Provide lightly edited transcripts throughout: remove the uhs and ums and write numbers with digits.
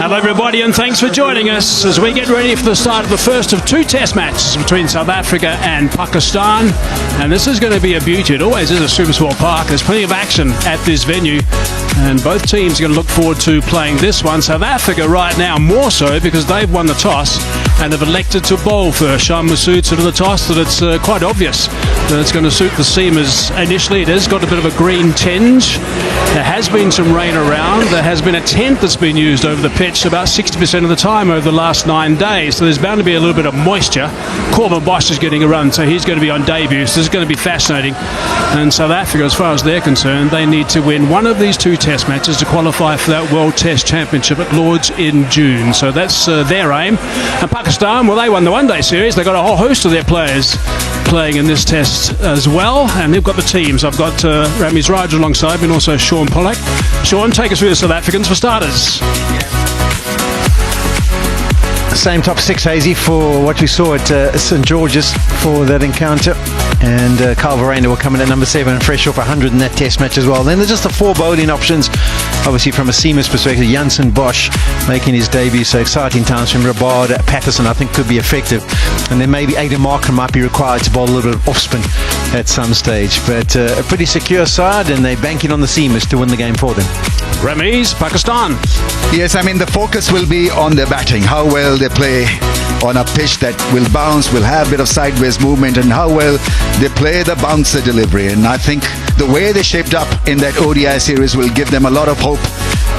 Hello everybody and thanks for joining us as we get ready for the start of the first of two test matches between South Africa and Pakistan. And this is going to be a beauty. It always is a Super Sport Park. There's plenty of action at this venue and both teams are going to look forward to playing this one. South Africa right now more so because they've won the toss and have elected to bowl first. Sham Masood said in the toss that it's quite obvious that it's going to suit the seamers initially. It has got a bit of a green tinge. There has been some rain around. There has been a tent that's been used over the pitch about 60% of the time over the last 9 days. So there's bound to be a little bit of moisture. Corbin Bosch is getting a run, so he's going to be on debut. So this is going to be fascinating. And South Africa, as far as they're concerned, they need to win one of these two test matches to qualify for that World Test Championship at Lord's in June. So that's their aim. And Pakistan, well, they won the one-day series. They've got a whole host of their players playing in this test as well, and they've got the teams. I've got Ramiz Raj alongside me and also Sean Pollack. Sean, take us through the South Africans for starters. Same top six, Hazy, for what we saw at St George's for that encounter. And Kyle Verreynne will come in at number 7, fresh off 100 in that test match as well. Then there's just the 4 bowling options. Obviously from a seamers perspective, Janssen Bosch making his debut, so exciting times from Rabard. Patterson I think could be effective. And then maybe Aidan Markham might be required to bowl a little bit of off spin at some stage. But a pretty secure side, and they're banking on the seamers to win the game for them. Ramiz, Pakistan. Yes, I mean the focus will be on their batting, how well they play on a pitch that will bounce, will have a bit of sideways movement, and how well they play the bouncer delivery. And I think the way they shaped up in that ODI series will give them a lot of hope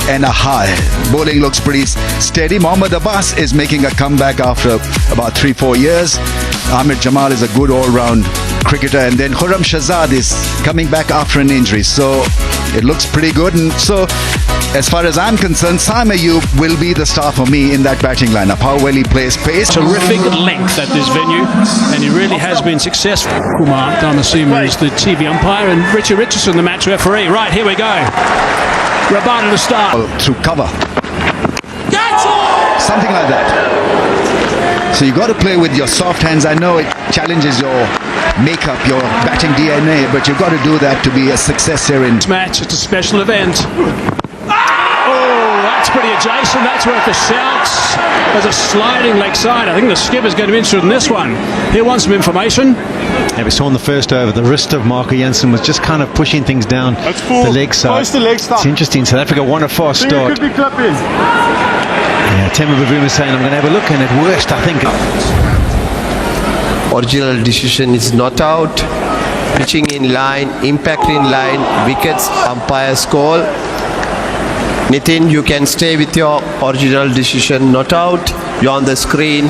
and a high. Bowling looks pretty steady. Mohammad Abbas is making a comeback after about 3-4 years. Ahmed Jamal is a good all-round cricketer, and then Khurram Shahzad is coming back after an injury, so it looks pretty good. And so as far as I'm concerned, Sam Ayub will be the star for me in that batting lineup. How well he plays pace. Terrific length at this venue, and he really has been successful. Kumar Dharmasima is the TV umpire, and Richie Richardson the match referee. Right, here we go. Rabada to start. Through cover. Something like that. So you got to play with your soft hands. I know it challenges your makeup, your batting DNA, but you've got to do that to be a success here in this match. It's a special event. Oh, that's pretty adjacent. That's worth the shouts. There's a sliding leg side. I think the skipper's going to be interested in this one. He wants some information. Yeah, we saw in the first over the wrist of Marco Jansen was just kind of pushing things down the leg side. It's interesting. South Africa won a fast start. Yeah, Temba Bavuma saying I'm going to have a look, and at worst I think original decision is not out. Pitching in line, impact in line, wickets, umpire's call. Nitin, you can stay with your original decision, not out. You're on the screen,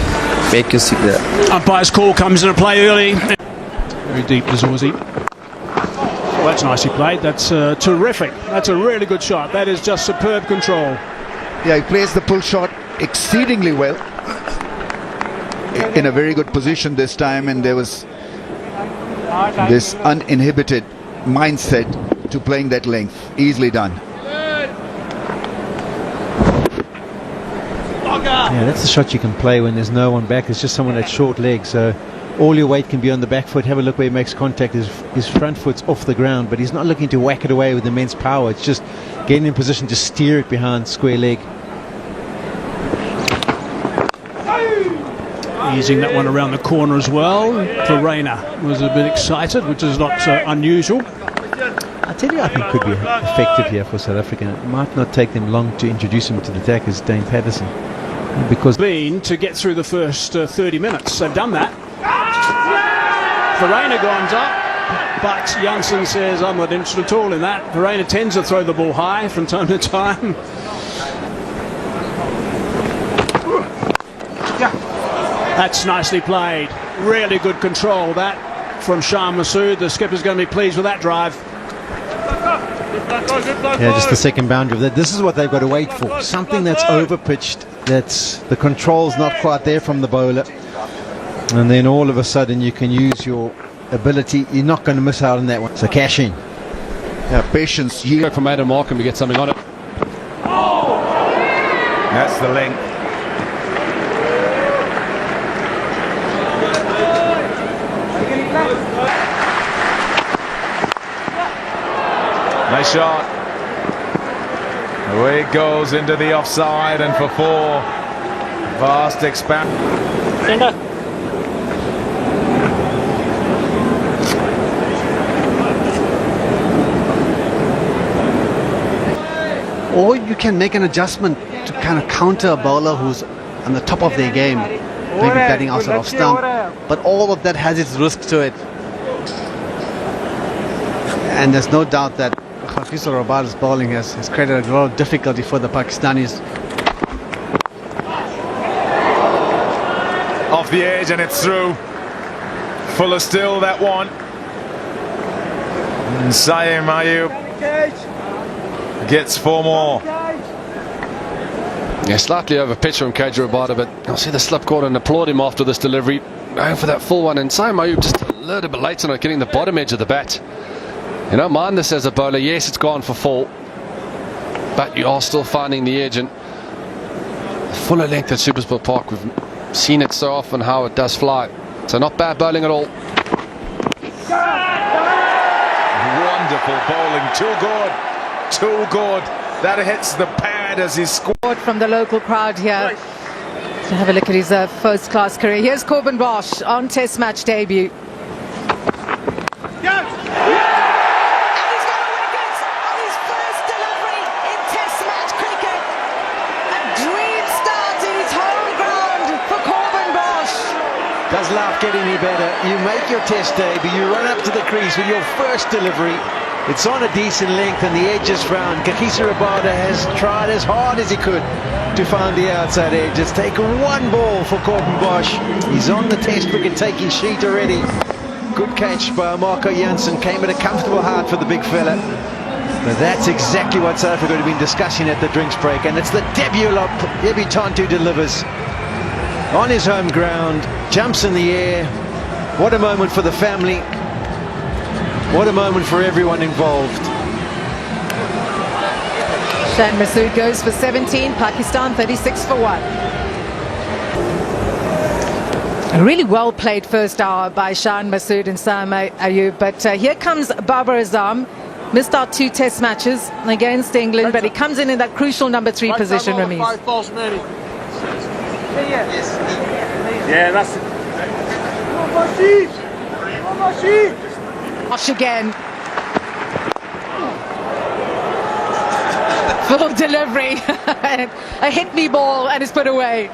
make your signal. Umpire's call comes into play early. Very deep to Zorzi. Well, that's nicely played. That's terrific. That's a really good shot. That is just superb control. Yeah, he plays the pull shot exceedingly well. In a very good position this time, and there was this uninhibited mindset to playing that length. Easily done. yeah, that's the shot you can play when there's no one back. It's just someone that's short leg, so all your weight can be on the back foot. Have a look where he makes contact. His front foot's off the ground, but he's not looking to whack it away with immense power. It's just getting in position to steer it behind square leg. Using that one around the corner as well. Verreynne was a bit excited, which is not unusual. I tell you, I think could be effective here for South Africa. It might not take them long to introduce him to the attackers, Dane Patterson, because been to get through the first 30 minutes. They've done that. Verreynne gone up, but Janssen says I'm not interested at all in that. Verreynne tends to throw the ball high from time to time. That's nicely played. Really good control that from Sham Masood. The skipper's going to be pleased with that drive. Yeah, just the second boundary of that. This is what they've got to wait for. Something that's over-pitched, that's the control's not quite there from the bowler. And then all of a sudden you can use your ability. You're not going to miss out on that one. So cash in. Yeah, patience. Go from Adam Markham to get something on it. That's the length. Nice shot. Away it goes into the offside, and for 4. Vast expand. Or you can make an adjustment to kind of counter a bowler who's on the top of their game, maybe batting outside of stump. But all of that has its risk to it. And there's no doubt that Pak Vs Sa's bowling has created a lot of difficulty for the Pakistanis. Off the edge, and it's through. Fuller still, that one. And Saim Ayub gets 4 more. Yeah, slightly over pitch from Rabada, but I'll see the slip court and applaud him after this delivery. Going for that full one, and Saim Ayub just a little bit late on it, getting the bottom edge of the bat. You don't mind this as a bowler. Yes, it's gone for 4, but you are still finding the edge, and fuller length at Supersport Park. We've seen it so often how it does fly. So not bad bowling at all. Wonderful bowling, too good, too good. That hits the pad as he scored. From the local crowd here to have a look at his first-class career. Here's Corbin Bosch on Test match debut. Does life get any better? You make your test debut, you run up to the crease with your first delivery. It's on a decent length and the edge is found. Kamran has tried as hard as he could to find the outside edge. It's taken 1 ball for Corbin Bosch. He's on the test wicket taking sheet already. Good catch by Marco Jansen. Came at a comfortable height for the big fella. But that's exactly what South Africa have been discussing at the drinks break. And it's the debutant who delivers. On his home ground, jumps in the air. What a moment for the family. What a moment for everyone involved. Shan Masood goes for 17, Pakistan 36 for 1. A really well played first hour by Shan Masood and Saim Ayub, but here comes Babar Azam. Missed out 2 test matches against England, but he comes in that crucial number 3 position, Ramiz. Yeah, that's it. Bosch again. Full delivery. A hit me ball and it's put away.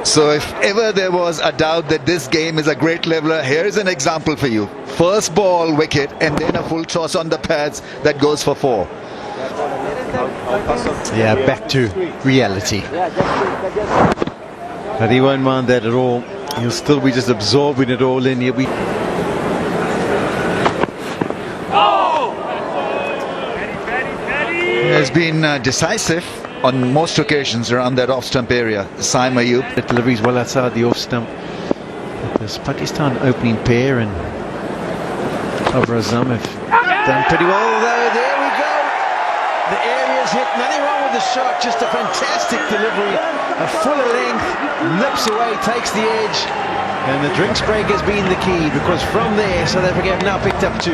So if ever there was a doubt that this game is a great leveler, here's an example for you. First ball wicket and then a full toss on the pads that goes for 4. Yeah, back to reality. But he won't mind that at all. He'll still be just absorbing it all in here. He has been decisive on most occasions around that off-stump area. Saim Ayub. The delivery's well outside the off-stump. This Pakistan opening pair and Babar Azam have done pretty well, though. There we go. The area's hit. Nothing wrong with the shot. Just a fantastic delivery. A fuller length. Nips away, takes the edge. And the drinks break has been the key, because from there South Africa have now picked up 2.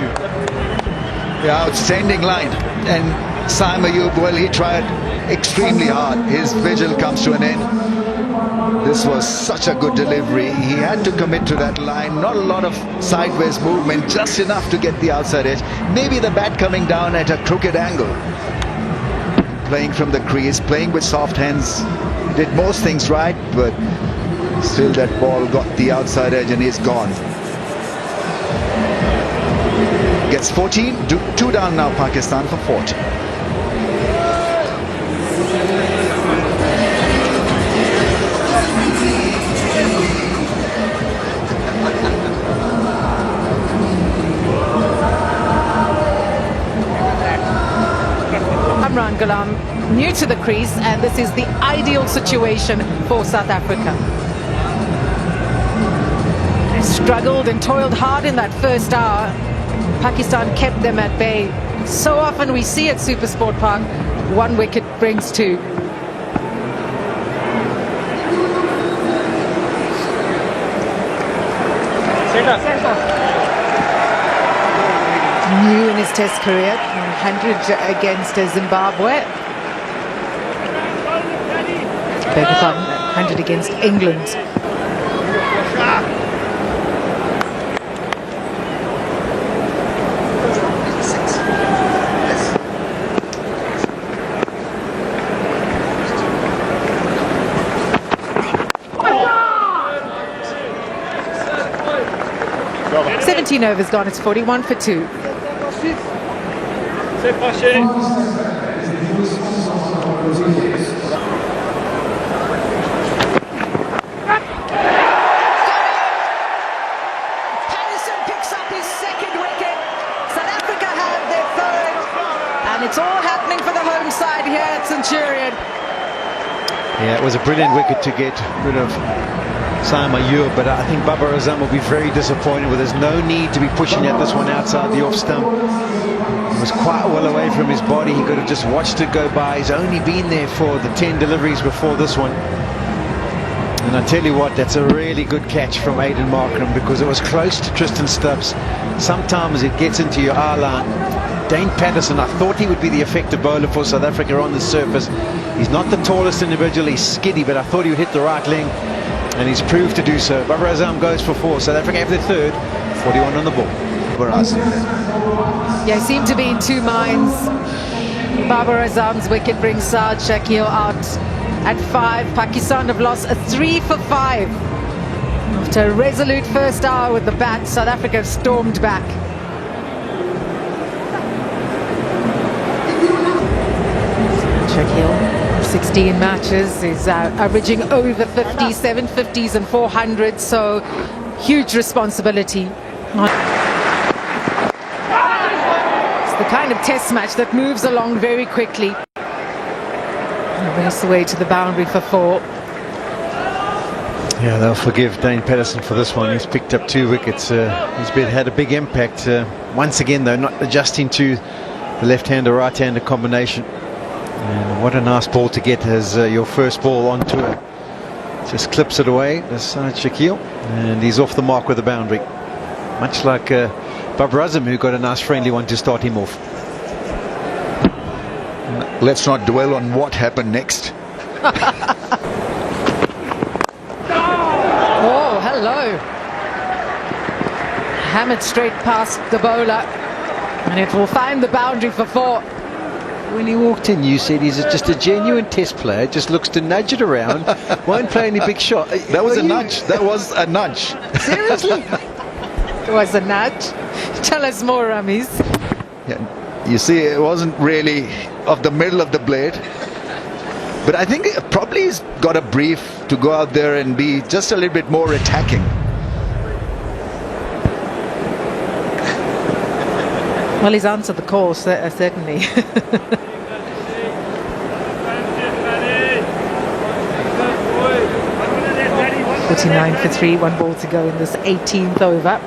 Yeah, outstanding line. And Saim Ayub, well, he tried extremely hard. His vigil comes to an end. This was such a good delivery. He had to commit to that line. Not a lot of sideways movement, just enough to get the outside edge. Maybe the bat coming down at a crooked angle. Playing from the crease, playing with soft hands. Did most things right, but still that ball got the outside edge and he's gone. Gets 14, 2 down now, Pakistan for 40. Kamran Ghulam, new to the crease, and this is the ideal situation for South Africa. They struggled and toiled hard in that first hour. Pakistan kept them at bay. So often we see at Supersport Park, 1 wicket brings 2. New in his test career, 100 against Zimbabwe. beg your pardon, 100 against England. Go. 17 overs gone, it's 41 for 2. C'est fâché. It's all happening for the home side here at Centurion. Yeah, it was a brilliant wicket to get rid of Sam Ayub, but I think Babar Azam will be very disappointed with there's no need to be pushing at this one outside the off stump. It was quite well away from his body. He could have just watched it go by. He's only been there for the 10 deliveries before this one. And I tell you what, that's a really good catch from Aiden Markram, because it was close to Tristan Stubbs. Sometimes it gets into your eye-line. Dane Patterson, I thought he would be the effective bowler for South Africa on the surface. He's not the tallest individual, he's skiddy, but I thought he would hit the right leg, and he's proved to do so. Babar Azam goes for 4. South Africa have their third, 41 on the ball. Yeah, he seemed to be in two minds. Babar Azam's wicket brings Saad Shakil out at 5. Pakistan have lost a 3 for 5. After a resolute first hour with the bat, South Africa have stormed back. Shakil, 16 matches, is averaging over 50, 750s and 400s, so huge responsibility. It's the kind of test match that moves along very quickly. Race away to the boundary for 4. Yeah, they'll forgive Dane Patterson for this one. He's picked up 2 wickets. He's had a big impact. Once again, though, not adjusting to the left-hander, right-hander combination. And what a nice ball to get as your first ball onto it. Just clips it away, Saad Shakil, and he's off the mark with the boundary. Much like Babar Azam, who got a nice friendly one to start him off. Let's not dwell on what happened next. Oh, hello. Hammered straight past the bowler, and it will find the boundary for 4. When he walked in, you said he's just a genuine test player, just looks to nudge it around, won't play any big shot. That was a nudge. That was a nudge. Seriously? It was a nudge. Tell us more, Rameez. Yeah, you see, it wasn't really of the middle of the blade. But I think probably he's got a brief to go out there and be just a little bit more attacking. Well, he's answered the call, certainly. 49 for 3, 1 ball to go in this 18th over.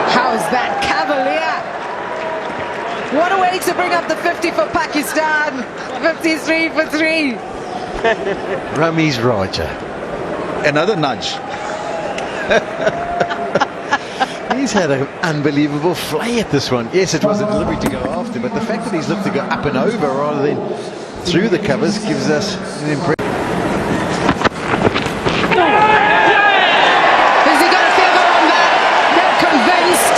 How's that cavalier? What a way to bring up the 50 for Pakistan. 53 for 3. Rameez Raja. Another nudge. He's had an unbelievable flay at this one. Yes, it was a delivery to go after, but the fact that he's looked to go up and over rather than through the covers gives us an impression. Has he got a figure on that? They're convinced.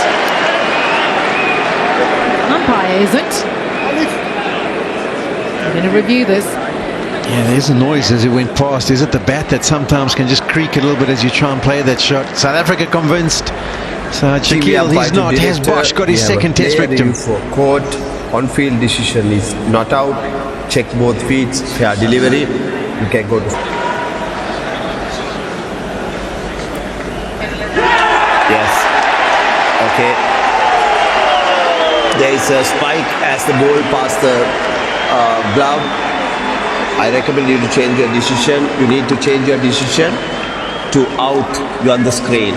Umpire isn't. I'm going to review this. Yeah, there's a noise as it went past. Is it the bat that sometimes can just creak a little bit as you try and play that shot? South Africa convinced. Saad Shakil, he's not. Has Bosch got his second test victim? For court, on-field decision is not out. Check both feet, fair delivery. You can go to. Yes. Okay. There is a spike as the ball passed the glove. I recommend you to change your decision. You need to change your decision to out. You're on the screen.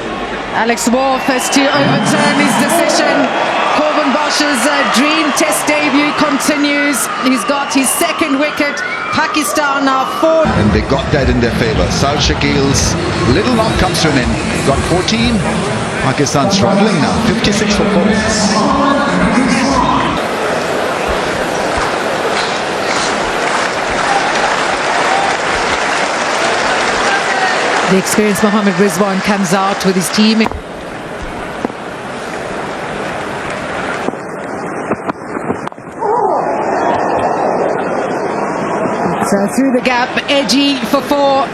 Alex Wolf has to overturn his decision. Corbin Bosch's dream test debut continues. He's got his second wicket. Pakistan are 4. And they got that in their favour. Saad Shakil's little knock comes to an end. Got 14. Pakistan struggling now. 56 for 4. The experienced Mohammed Rizwan comes out with his team. So through the gap, edgy for 4.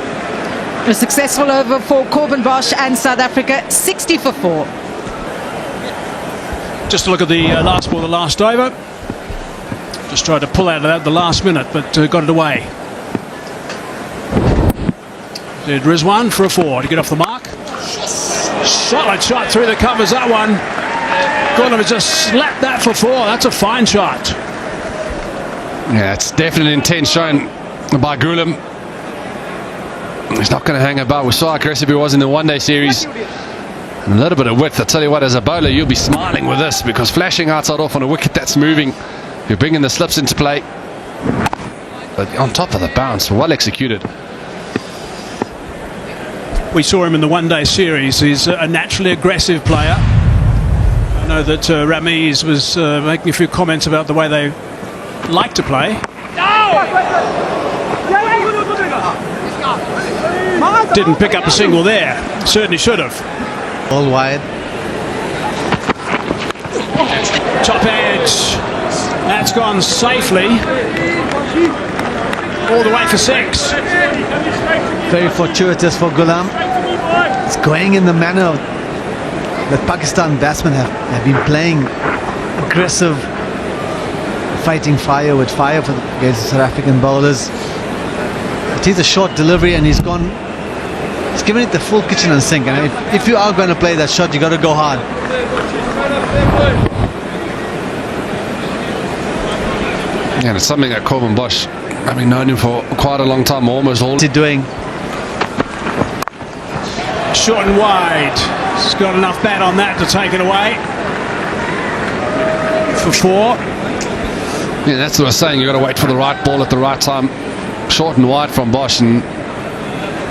A successful over for Corbin Bosch and South Africa, 60 for 4. Just to look at the last ball, the last over. Just tried to pull out of that at the last minute, but got it away. Did Rizwan for a 4 to get off the mark. Solid shot through the covers, that one. Ghulam has just slapped that for 4. That's a fine shot. Yeah, it's definite intent shown by Ghulam. He's not going to hang about. We saw how aggressive he was in the one-day series. And a little bit of width. I tell you what, as a bowler, you'll be smiling with this, because flashing outside off on a wicket that's moving, you're bringing the slips into play. But on top of the bounce, well executed. We saw him in the one-day series. He's a naturally aggressive player. I know that Ramiz was making a few comments about the way they like to play. Didn't pick up a single there. Certainly should have. All wide. Top edge. That's gone safely. All the way for 6. Very fortuitous for Ghulam. It's going in the manner that Pakistan batsmen have been playing. Aggressive, fighting fire with fire against the South African bowlers. It is a short delivery, and he's given it the full kitchen and sink. And if you are going to play that shot, you got to go hard. Yeah, and it's something that Corbin Bosch, having known him for quite a long time, almost all. What's he doing? Short and wide. He's got enough bat on that to take it away. For 4. Yeah, that's what I was saying. You've got to wait for the right ball at the right time. Short and wide from Bosch, and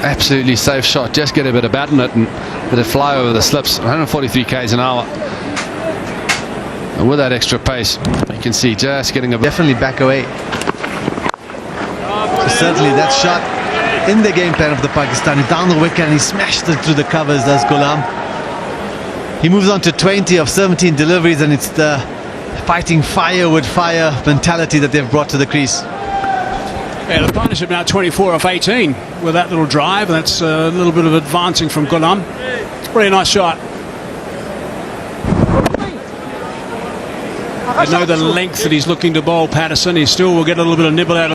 absolutely safe shot. Just get a bit of bat in it and let it fly over the slips. 143 k's an hour. And with that extra pace, you can see just getting a bit. Definitely back away. So certainly that shot in the game plan of the Pakistani, down the wicket, and he smashed it through the covers, does Ghulam. He moves on to 20 of 17 deliveries, and it's the fighting fire with fire mentality that they've brought to the crease. Yeah, the partnership now 24 of 18 with that little drive. That's a little bit of advancing from Ghulam. Really nice shot. I know the length that he's looking to bowl Patterson. He still will get a little bit of nibble out of